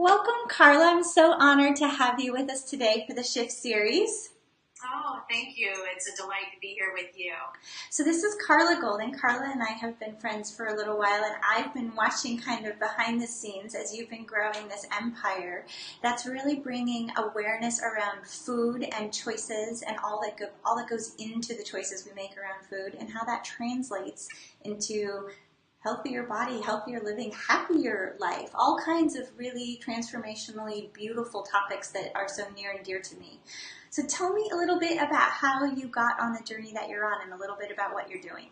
Welcome, Carla. I'm so honored to have you with us today for the Shift series. Oh, thank you. It's a delight to be here with you. So this is Carla Golden. Carla and I have been friends for a little while, and I've been watching kind of behind the scenes as you've been growing this empire that's really bringing awareness around food and choices and all that goes into the choices we make around food and how that translates into healthier body, healthier living, happier life, all kinds of really transformationally beautiful topics that are so near and dear to me. So tell me a little bit about how you got on the journey that you're on and a little bit about what you're doing.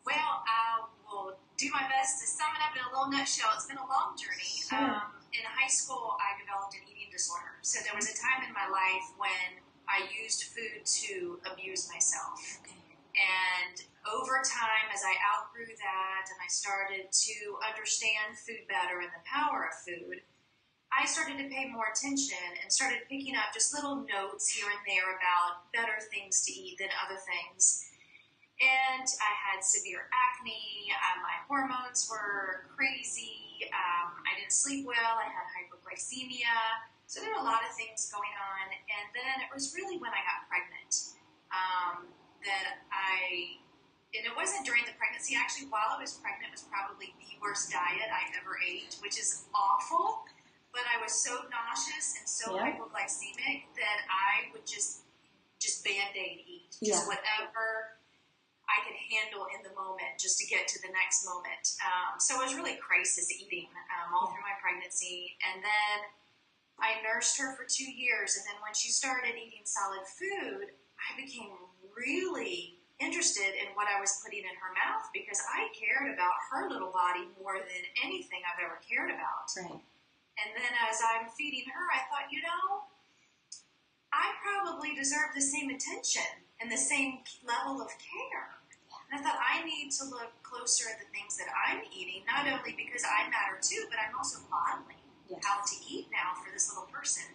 Well, I will do my best to sum it up in a little nutshell. It's been a long journey. Sure. In high school, I developed an eating disorder. So there was a time in my life when I used food to abuse myself. Okay. And over time, as I outgrew that and I started to understand food better and the power of food, I started to pay more attention and started picking up just little notes here and there about better things to eat than other things. And I had severe acne, my hormones were crazy, I didn't sleep well, I had hypoglycemia, so there were a lot of things going on. And then it was really when I got pregnant and it wasn't during the pregnancy, actually while I was pregnant was probably the worst diet I ever ate, which is awful. But I was so nauseous and so hypoglycemic that I would just Band-Aid eat. Just whatever I could handle in the moment just to get to the next moment. So it was really crisis eating all through my pregnancy. And then I nursed her for 2 years. And then when she started eating solid food, I became really interested in what I was putting in her mouth because I cared about her little body more than anything I've ever cared about. Right. And then as I'm feeding her, I thought, I probably deserve the same attention and the same level of care. And I thought, I need to look closer at the things that I'm eating, not only because I matter too, but I'm also modeling how to eat now for this little person.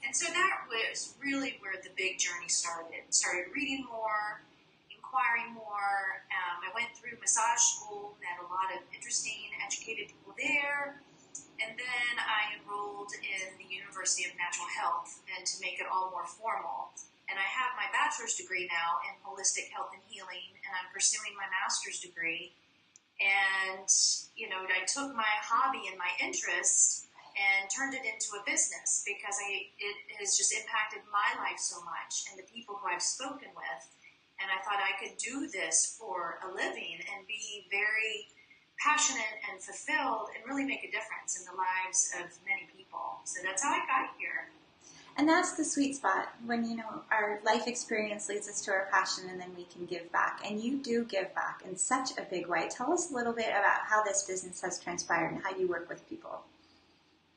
And so that was really where the big journey started. Started reading more, inquiring more. I went through massage school, met a lot of interesting, educated people there. And then I enrolled in the University of Natural Health, and to make it all more formal. And I have my bachelor's degree now in holistic health and healing, and I'm pursuing my master's degree. And, I took my hobby and my interest and turned it into a business because it has just impacted my life so much and the people who I've spoken with. And I thought I could do this for a living and be very passionate and fulfilled and really make a difference in the lives of many people. So that's how I got here. And that's the sweet spot when, our life experience leads us to our passion and then we can give back. And you do give back in such a big way. Tell us a little bit about how this business has transpired and how you work with people.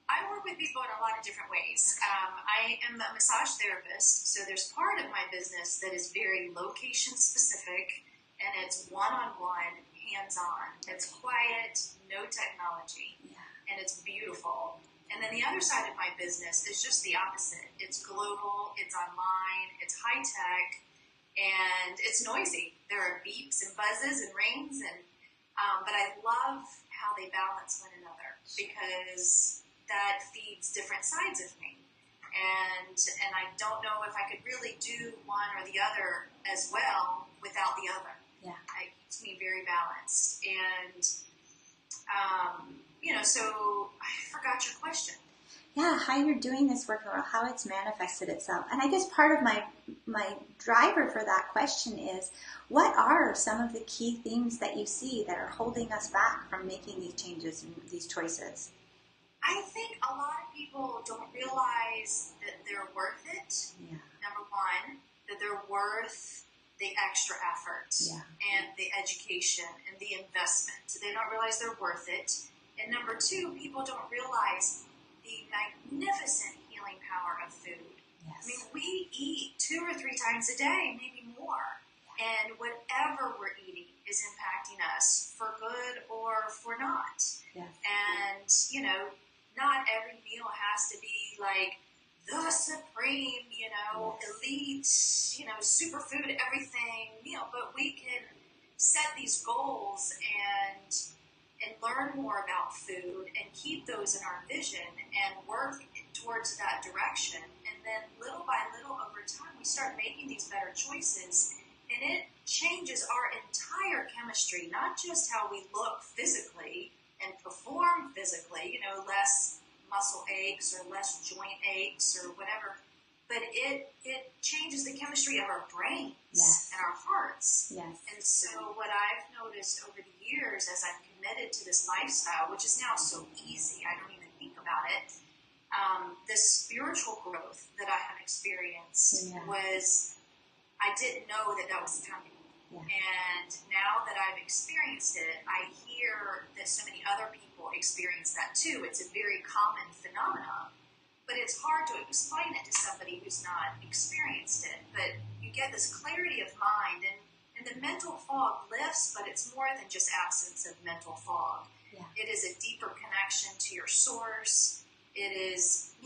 I work with people in a lot of different ways. I am a massage therapist, so there's part of my business that is very location specific, and it's one-on-one, hands-on. It's quiet, no technology, and it's beautiful. And then the other side of my business is just the opposite. It's global, it's online, it's high-tech, and it's noisy. There are beeps and buzzes and rings, but I love how they balance one another because that feeds different sides of me. And I don't know if I could really do one or the other as well without the other. Yeah. It keeps me very balanced. And, so I forgot your question. Yeah, how you're doing this work or how it's manifested itself. And I guess part of my driver for that question is, what are some of the key things that you see that are holding us back from making these changes and these choices? I think a lot of people don't realize that they're worth it. Yeah. Number one, that they're worth the extra effort and the education and the investment. So they don't realize they're worth it. And number two, people don't realize the magnificent healing power of food. Yes. I mean, we eat 2 or 3 times a day, maybe more. And whatever we're eating is impacting us for good or for not. Yes. And, not every meal has to be like the supreme, elite, superfood, everything meal. But we can set these goals and and learn more about food and keep those in our vision and work towards that direction. And then little by little over time, we start making these better choices, and it changes our entire chemistry, not just how we look physically and perform physically, less muscle aches or less joint aches or whatever, but it changes the chemistry of our brains and our hearts. Yes. And so what I've noticed over the years as I've committed to this lifestyle, which is now so easy, I don't even think about it, this spiritual growth that I have experienced was, I didn't know that was coming. Yeah. And now that I've experienced it, I hear that so many other people experience that too. It's a very common phenomenon, but it's hard to explain it to somebody who's not experienced it. But you get this clarity of mind, and the mental fog lifts, but it's more than just absence of mental fog. Yeah. It is a deeper connection to your source. It is,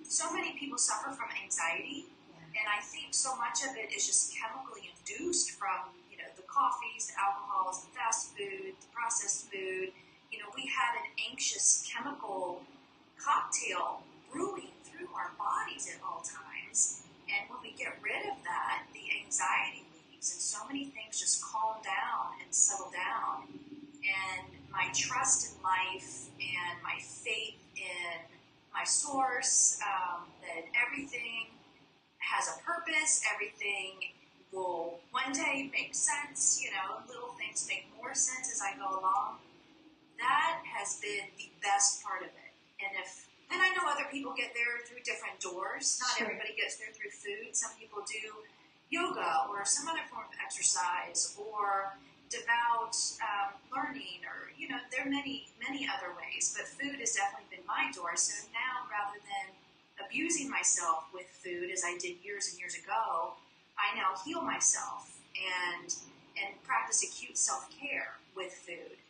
so many people suffer from anxiety. And I think so much of it is just chemically induced from, the coffees, the alcohols, the fast food, the processed food. We have an anxious chemical cocktail brewing through our bodies at all times. And when we get rid of that, the anxiety leaves, and so many things just calm down and settle down. And my trust in life and my faith in my source, that everything has a purpose, everything will one day make sense, little things make more sense as I go along. That has been the best part of it. And I know other people get there through different doors. Not everybody gets there through food. Some people do yoga or some other form of exercise or devout learning, or, there are many, many other ways. But food has definitely been my door. So now, rather than abusing myself with food as I did years and years ago, I now heal myself and practice acute self-care with food.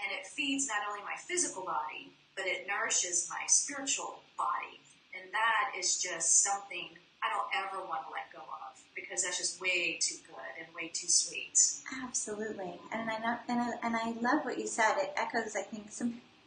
And it feeds not only my physical body, but it nourishes my spiritual body. And that is just something I don't ever want to let go of, because that's just way too good and way too sweet. Absolutely. And I love what you said. It echoes, I think,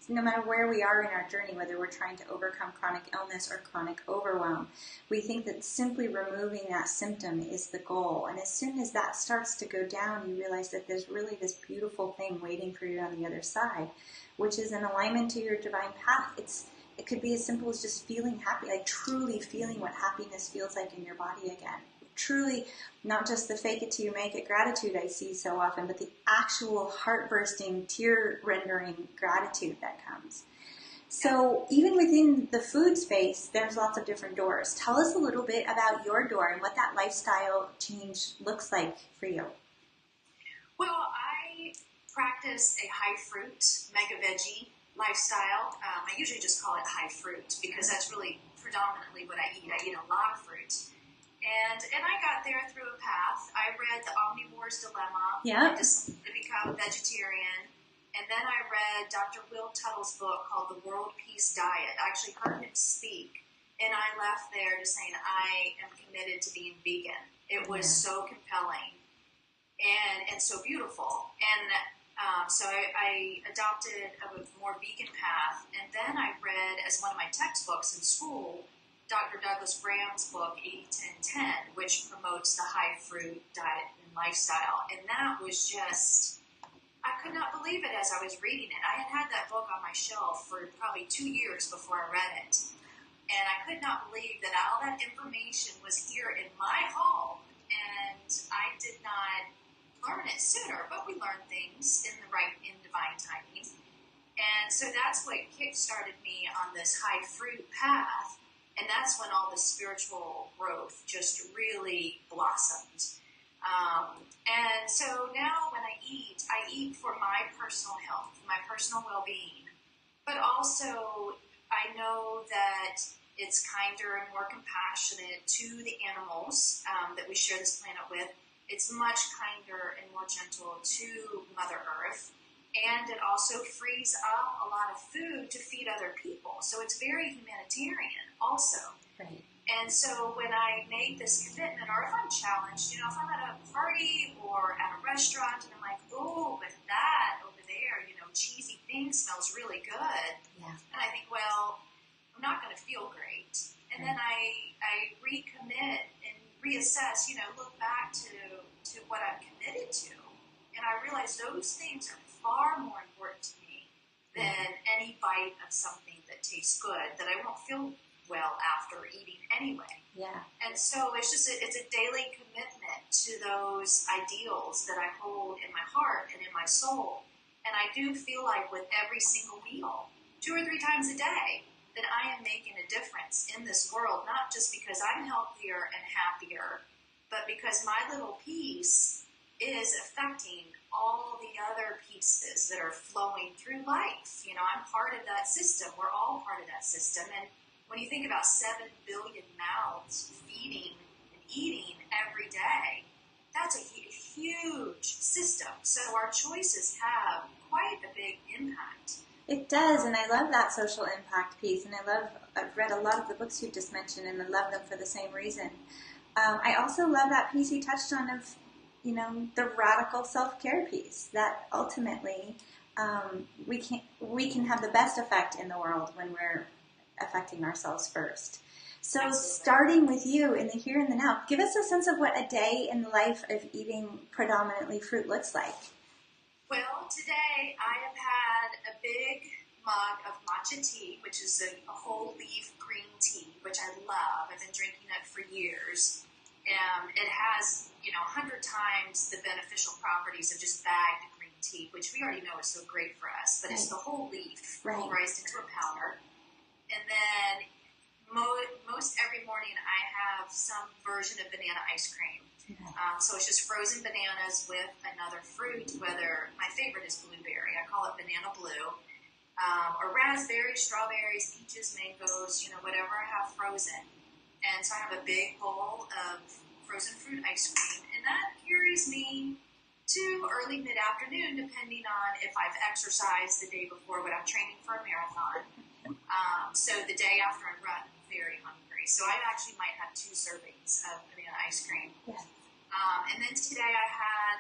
no matter where we are in our journey, whether we're trying to overcome chronic illness or chronic overwhelm, we think that simply removing that symptom is the goal. And as soon as that starts to go down, you realize that there's really this beautiful thing waiting for you on the other side, which is an alignment to your divine path. It could be as simple as just feeling happy, like truly feeling what happiness feels like in your body again. Truly, not just the fake it till you make it gratitude I see so often, but the actual heart-bursting, tear-rendering gratitude that comes. So even within the food space, there's lots of different doors. Tell us a little bit about your door and what that lifestyle change looks like for you. Well, I practice a high-fruit, mega-veggie lifestyle. I usually just call it high fruit because that's really predominantly what I eat. I eat a lot of fruit. And I got there through a path. I read The Omnivore's Dilemma to become a vegetarian. And then I read Dr. Will Tuttle's book called The World Peace Diet. I actually heard him speak. And I left there just saying, I am committed to being vegan. It was so compelling and so beautiful. And so I adopted a more vegan path. And then I read, as one of my textbooks in school, Dr. Douglas Graham's book, 80-10-10, which promotes the high-fruit diet and lifestyle. And that was just, I could not believe it as I was reading it. I had that book on my shelf for probably 2 years before I read it. And I could not believe that all that information was here in my home. And I did not learn it sooner, but we learn things in divine timing. And so that's what kick-started me on this high-fruit path. And that's when all the spiritual growth just really blossomed. And so now when I eat for my personal health, my personal well-being. But also, I know that it's kinder and more compassionate to the animals that we share this planet with. It's much kinder and more gentle to Mother Earth. And it also frees up a lot of food to feed other people. So it's very humanitarian also. Right. And so when I make this commitment, or if I'm challenged, if I'm at a party or at a restaurant and I'm like, oh, but that over there, cheesy thing smells really good. Yeah. And I think, well, I'm not going to feel great. And then I recommit and reassess, look back to what I'm committed to. And I realize those things are far more important to me than any bite of something that tastes good that I won't feel well after eating anyway. Yeah. And so it's a daily commitment to those ideals that I hold in my heart and in my soul. And I do feel like with every single meal, 2 or 3 times a day, that I am making a difference in this world, not just because I'm healthier and happier, but because my little piece is affecting all the other pieces that are flowing through life. I'm part of that system. We're all part of that system. And when you think about 7 billion mouths feeding and eating every day, that's a huge system. So our choices have quite a big impact. It does, and I love that social impact piece, and I've read a lot of the books you just mentioned, and I love them for the same reason. I also love that piece you touched on of, the radical self-care piece, that ultimately we can have the best effect in the world when we're affecting ourselves first. So Absolutely. Starting with you in the here and the now, give us a sense of what a day in the life of eating predominantly fruit looks like. Well, today I have had a big mug of matcha tea, which is a whole leaf green tea, which I love. I've been drinking it for years. It has, 100 times the beneficial properties of just bagged green tea, which we already know is so great for us, but it's the whole leaf pulverized into a powder. And then most every morning I have some version of banana ice cream. So it's just frozen bananas with another fruit, whether my favorite is blueberry. I call it banana blue. Or raspberries, strawberries, peaches, mangoes, whatever I have frozen. And so I have a big bowl of frozen fruit ice cream. And that carries me to early mid-afternoon, depending on if I've exercised the day before when I'm training for a marathon. So the day after I run, I'm very hungry. So I actually might have 2 servings of banana ice cream. Yeah. And then today I had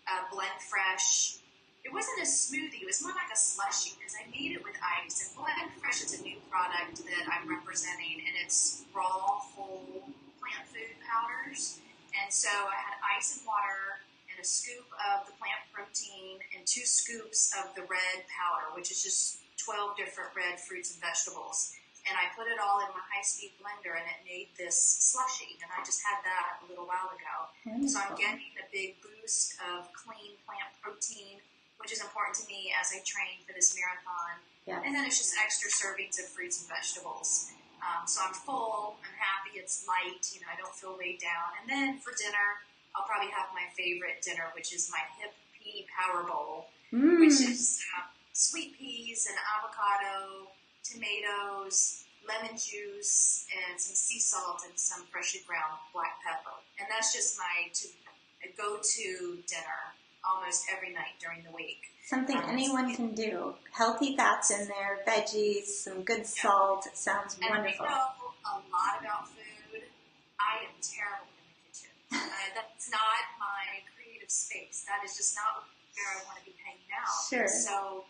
a Blend Fresh. It wasn't a smoothie. It was more like a slushie because I made it with ice. And Blend Fresh is a new product that I'm representing, and it's raw, whole plant food powders. And so I had ice and water and a scoop of the plant protein and 2 scoops of the red powder, which is just 12 different red fruits and vegetables. And I put it all in my high-speed blender, and it made this slushie. And I just had that a little while ago. Wonderful. So I'm getting a big boost of clean plant protein, which is important to me as I train for this marathon. Yeah. And then it's just extra servings of fruits and vegetables. So I'm full, I'm happy, it's light, I don't feel weighed down. And then for dinner, I'll probably have my favorite dinner, which is my hip pea power bowl, which is sweet peas and avocado, tomatoes, lemon juice, and some sea salt and some freshly ground black pepper. And that's just my go-to dinner almost every night during the week. Something anyone can do. Healthy fats in there, veggies, some good salt. It sounds wonderful. And I know a lot about food. I am terrible in the kitchen. That's not my creative space. That is just not where I want to be hanging out. Sure. So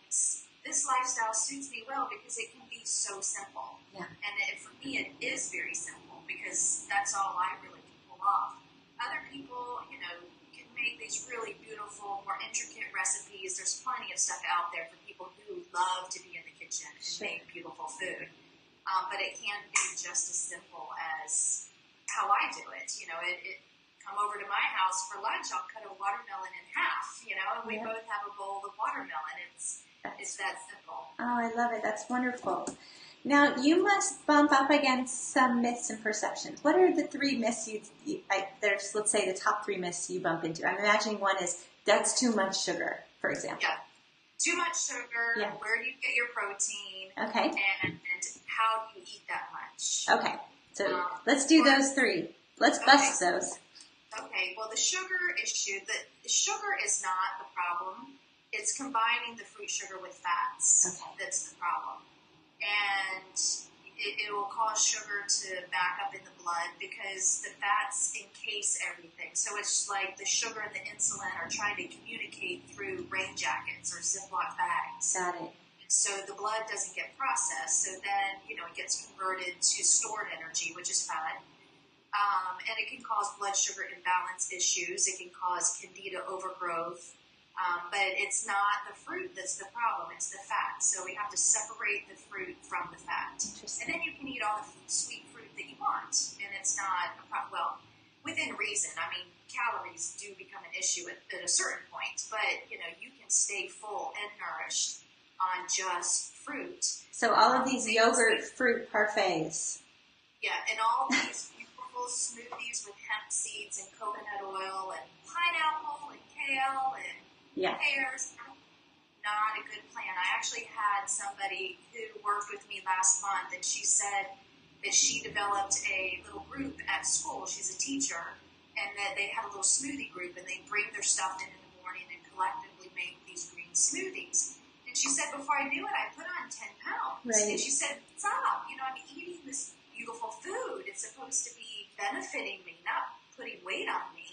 this lifestyle suits me well because it can be so simple. Yeah. And for me, it is very simple because that's all I really can pull off. Other people, can make these really beautiful, more intricate recipes. There's plenty of stuff out there for people who love to be in the kitchen and make beautiful food. But it can be just as simple as how I do it. Come over to my house for lunch, I'll cut a watermelon in half, and we both have a bowl of watermelon. It's that simple. Oh, I love it. That's wonderful. Now, you must bump up against some myths and perceptions. What are the 3 myths there's, let's say, the top 3 myths you bump into? I'm imagining one is, that's too much sugar, for example. Yeah. Too much sugar. Yeah. Where do you get your protein? Okay. And how do you eat that much? Okay. So let's do those 3. Let's bust those. Okay. Well, the sugar issue, the sugar is not the problem. It's combining the fruit sugar with fats that's the problem. And it will cause sugar to back up in the blood because the fats encase everything. So it's like the sugar and the insulin are trying to communicate through rain jackets or Ziploc bags. Got it. So the blood doesn't get processed. So then, it gets converted to stored energy, which is fat. And it can cause blood sugar imbalance issues. It can cause candida overgrowth. But it's not the fruit that's the problem, it's the fat. So we have to separate the fruit from the fat. And then you can eat all the sweet fruit that you want. And it's not a problem. Well, within reason. I mean, calories do become an issue at a certain point. But, you can stay full and nourished on just fruit. So all of these yogurt fruit parfaits. Yeah, and all these beautiful smoothies with hemp seeds and coconut oil and pineapple and kale and pears, not a good plan. I actually had somebody who worked with me last month, and she said that she developed a little group at school. She's a teacher, and that they had a little smoothie group, and they bring their stuff in the morning and collectively make these green smoothies. And she said, before I knew it, I put on 10 pounds. Right. And she said, stop, I'm eating this beautiful food. It's supposed to be benefiting me, not putting weight on me.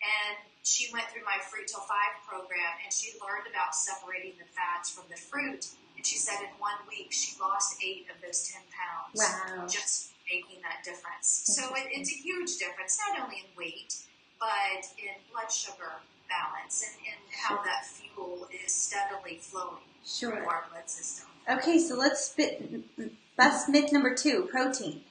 And she went through my Fruit Till 5 program, and she learned about separating the fats from the fruit. And she said in 1 week, she lost 8 of those 10 pounds. Wow. Just making that difference. So it's a huge difference, not only in weight, but in blood sugar balance and how that fuel is steadily flowing through our blood system. Okay, so that's myth number 2, protein.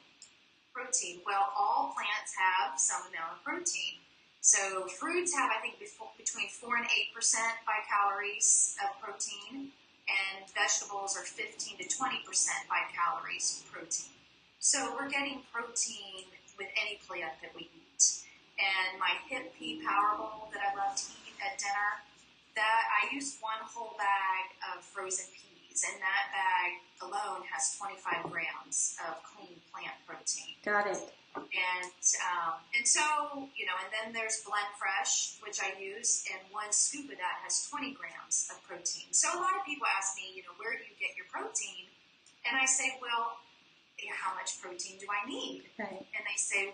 Protein. Well, all plants have some amount of protein. So fruits have, I think, between 4 and 8% by calories of protein, and vegetables are 15 to 20% by calories of protein. So we're getting protein with any plant that we eat. And my hip pea power bowl that I love to eat at dinner, that I use 1 whole bag of frozen peas, and that bag alone has 25 grams of clean plant protein. Got it. And so, and then there's Blend Fresh, which I use, and 1 scoop of that has 20 grams of protein. So a lot of people ask me, where do you get your protein? And I say, well, how much protein do I need? Right. And they say,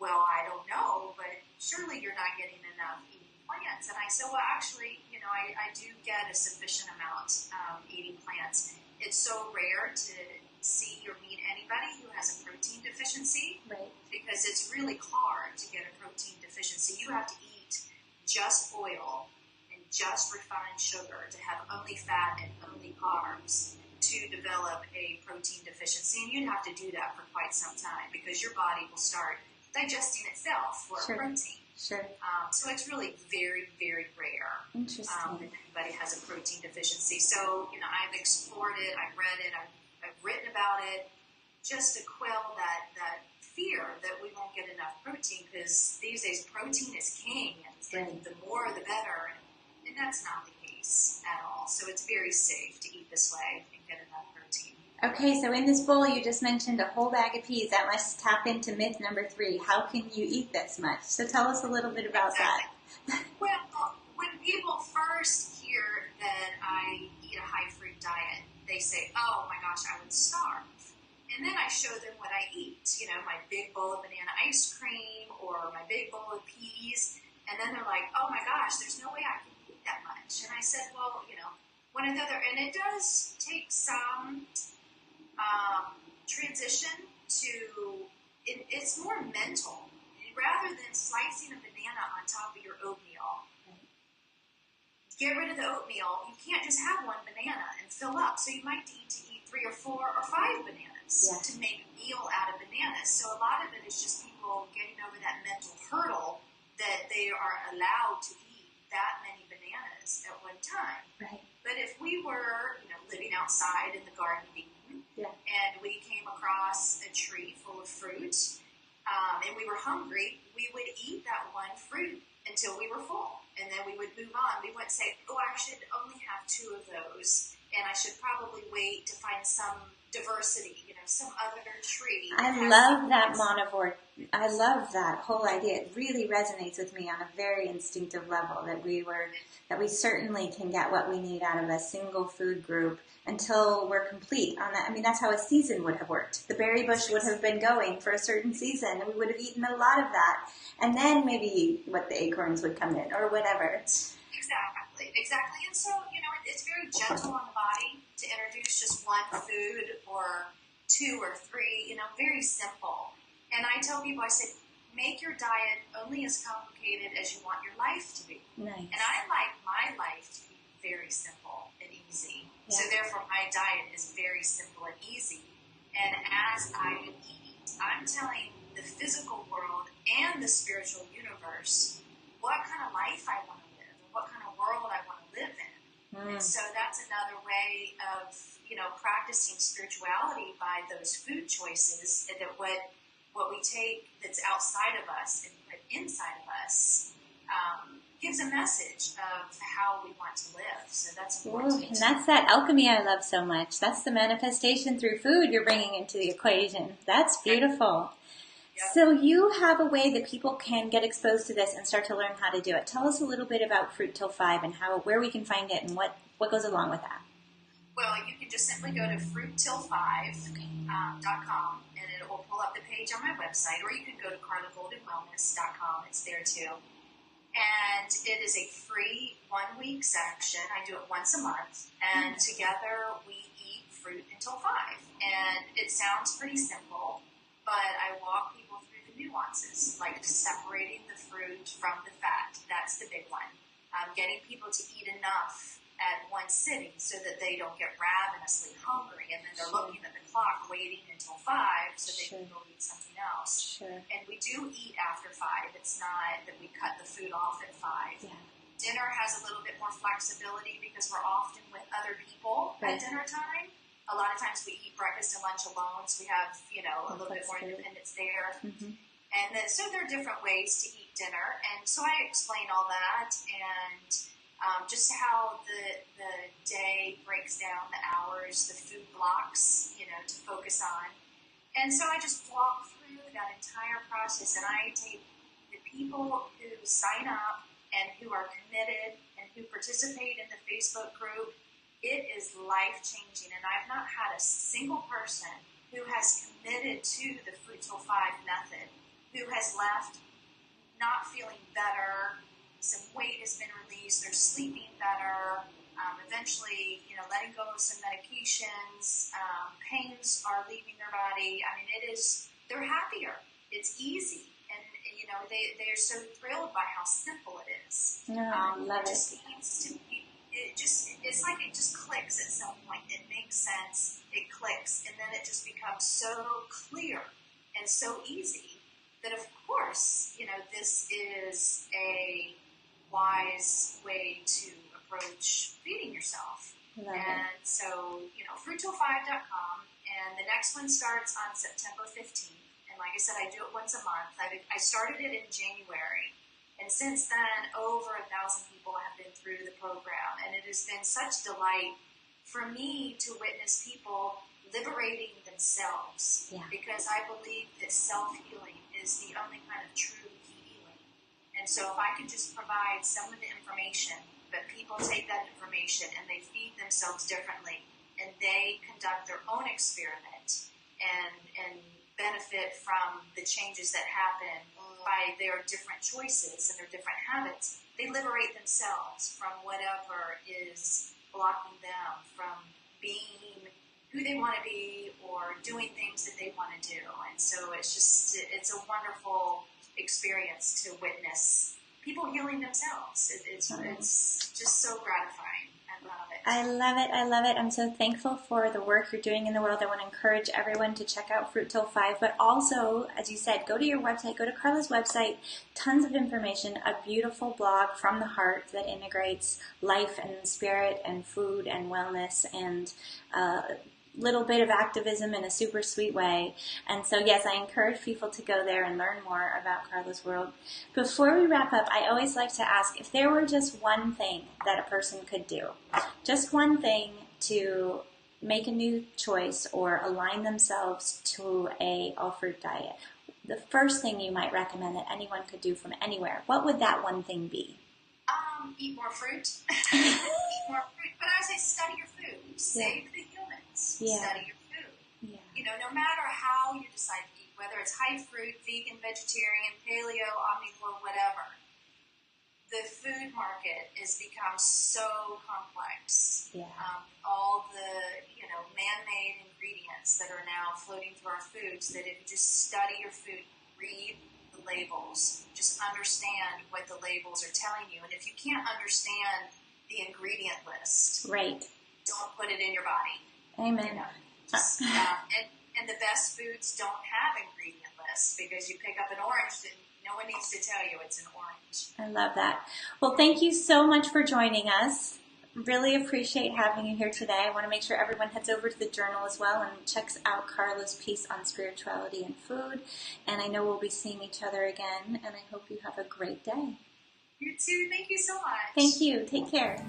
well, I don't know, but surely you're not getting enough eating plants. And I said, well, actually, I do get a sufficient amount eating plants. It's so rare to see or meet anybody who has a protein deficiency, right? Because it's really hard to get a protein deficiency. You have to eat just oil and just refined sugar to have only fat and only carbs to develop a protein deficiency. And you'd have to do that for quite some time because your body will start digesting itself for protein. Sure. So it's really very, very rare that anybody has a protein deficiency. So, I've explored it, I've read it, I've written about it, just to quell that fear that we won't get enough protein, because these days protein is king, and the more the better, and that's not the case at all. So it's very safe to eat this way and get enough protein. Okay, so in this bowl you just mentioned a whole bag of peas. That must tap into myth number 3. How can you eat this much? So tell us a little bit about that. Well, when people first hear that I eat a high fruit diet, they say, oh my gosh, I would starve. And then I show them what I eat, my big bowl of banana ice cream or my big bowl of peas. And then they're like, oh my gosh, there's no way I can eat that much. And I said, well, one or the other. And it does take some transition to, it's more mental. Rather than slicing a banana on top of your oatmeal, get rid of the oatmeal. You can't just have 1 banana and fill up. So you might need to eat 3 or 4 or 5 bananas to make a meal out of bananas. So a lot of it is just people getting over that mental hurdle that they are allowed to eat that many bananas at one time. Right. But if we were, living outside in the Garden of Eden, and we came across a tree full of fruit, and we were hungry, we would eat that 1 fruit until we were full. And then we would move on. We wouldn't say, oh, I should only have 2 of those, and I should probably wait to find some diversity, some other tree. I love that I love that whole idea. It really resonates with me on a very instinctive level that we certainly can get what we need out of a single food group until we're complete on that. I mean, that's how a season would have worked. The berry bush would have been going for a certain season, and we would have eaten a lot of that. And then maybe what the acorns would come in or whatever. Exactly. And so, it's very gentle on the body to introduce just one food or two or three, very simple. And I tell people, I said, make your diet only as complicated as you want your life to be. Nice. And I like my life to be very simple and easy. Yeah. So therefore, my diet is very simple and easy. And as I eat, I'm telling the physical world and the spiritual universe what kind of life I want to live, and what kind of world I want to live in. And so that's another way of, practicing spirituality by those food choices, and that what we take that's outside of us and put inside of us gives a message of how we want to live. So that's important. And that's that alchemy I love so much. That's the manifestation through food you're bringing into the equation. That's beautiful. Yep. So you have a way that people can get exposed to this and start to learn how to do it. Tell us a little bit about Fruit Till 5 and where we can find it and what goes along with that. Well, you can just simply go to fruittill5.com and it will pull up the page on my website, or you can go to carlagoldenwellness.com. It's there too. And it is a free 1-week session. I do it once a month, and together we eat fruit until 5. And it sounds pretty simple, but I walk people through the nuances, like separating the fruit from the fat. That's the big one. Getting people to eat enough at one sitting so that they don't get ravenously hungry, and then they're looking at the clock waiting until 5 so they can go eat something else. And we do eat after 5. It's not that we cut the food off at 5. Yeah. Dinner has a little bit more flexibility because we're often with other people at dinner time. A lot of times we eat breakfast and lunch alone, so we have, a little bit more independence there. Mm-hmm. And then, so there are different ways to eat dinner. And so I explain all that, and just how the day breaks down, the hours, the food blocks, to focus on. And so I just walk through that entire process, and I take the people who sign up and who are committed and who participate in the Facebook group. It is life-changing, and I've not had a single person who has committed to the Fruit Till 5 method who has left not feeling better. Some weight has been released, they're sleeping better, eventually, letting go of some medications, pains are leaving their body. I mean, they're happier, it's easy, and they're so thrilled by how simple it is. Love it. It's like it just clicks at some point. It makes sense, it clicks, and then it just becomes so clear and so easy that, of course, this is a wise way to approach feeding yourself. So, fruittill5.com, and the next one starts on September 15th. And like I said, I do it once a month. I started it in January, and since then, over 1,000 people have been through the program, and it has been such delight for me to witness people liberating themselves, because I believe that self-healing is the only kind of true healing. And so if I could just provide some of the information, but people take that information and they feed themselves differently, and they conduct their own experiment and benefit from the changes that happen by their different choices and their different habits, they liberate themselves from whatever is blocking them from being who they want to be or doing things that they want to do. And so it's a wonderful experience to witness people healing themselves. It's just so gratifying. I love it. I love it. I love it. I'm so thankful for the work you're doing in the world. I want to encourage everyone to check out Fruit Till 5, but also, as you said, go to your website, go to Carla's website, tons of information, a beautiful blog from the heart that integrates life and spirit and food and wellness and little bit of activism in a super sweet way. And so, yes, I encourage people to go there and learn more about Carla's world. Before we wrap up, I always like to ask if there were just one thing that a person could do, just one thing to make a new choice or align themselves to a all-fruit diet, the first thing you might recommend that anyone could do from anywhere, what would that one thing be? Eat more fruit. Eat more fruit. But I say study your food. Save the humans. Yeah. Study your food. Yeah. You know, no matter how you decide to eat, whether it's high fruit, vegan, vegetarian, paleo, omnivore, whatever, the food market has become so complex. Yeah. All the, man-made ingredients that are now floating through our foods, that if you just study your food, read the labels, just understand what the labels are telling you. And if you can't understand the ingredient list, right, don't put it in your body. Amen. And the best foods don't have ingredient lists, because you pick up an orange and no one needs to tell you it's an orange. I love that. Well, thank you so much for joining us. Really appreciate having you here today. I want to make sure everyone heads over to the journal as well and checks out Carla's piece on spirituality and food. And I know we'll be seeing each other again, and I hope you have a great day. You too. Thank you so much. Thank you. Take care.